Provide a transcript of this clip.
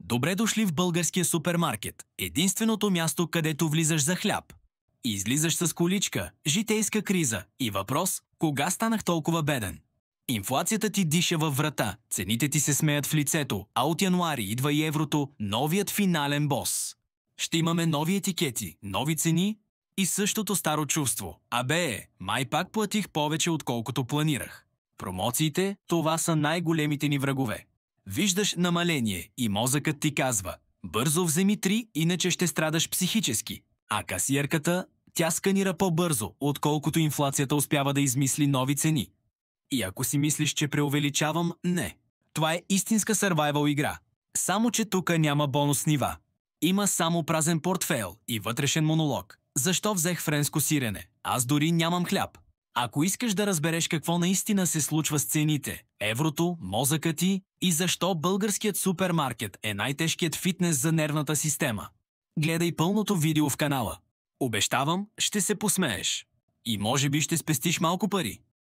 Добре дошли в българския супермаркет, единственото място, където влизаш за хляб. Излизаш с количка, житейска криза и въпрос: кога станах толкова беден? Инфлацията ти диша във врата, цените ти се смеят в лицето, а от януари идва и еврото, новият финален бос. Ще имаме нови етикети, нови цени и същото старо чувство. Май пак платих повече, отколкото планирах. Промоциите, това са най-големите ни врагове. Виждаш намаление и мозъкът ти казва: бързо вземи 3, иначе ще страдаш психически. А касиерката, тя сканира по-бързо, отколкото инфлацията успява да измисли нови цени. И ако си мислиш, че преувеличавам, не. Това е истинска сървайвал игра. Само че тука няма бонус нива. Има само празен портфейл и вътрешен монолог. Защо взех френско сирене? Аз дори нямам хляб. Ако искаш да разбереш какво наистина се случва с цените, еврото, мозъка ти и защо българският супермаркет е най-тежкият фитнес за нервната система, гледай пълното видео в канала. Обещавам, ще се посмееш. И може би ще спестиш малко пари.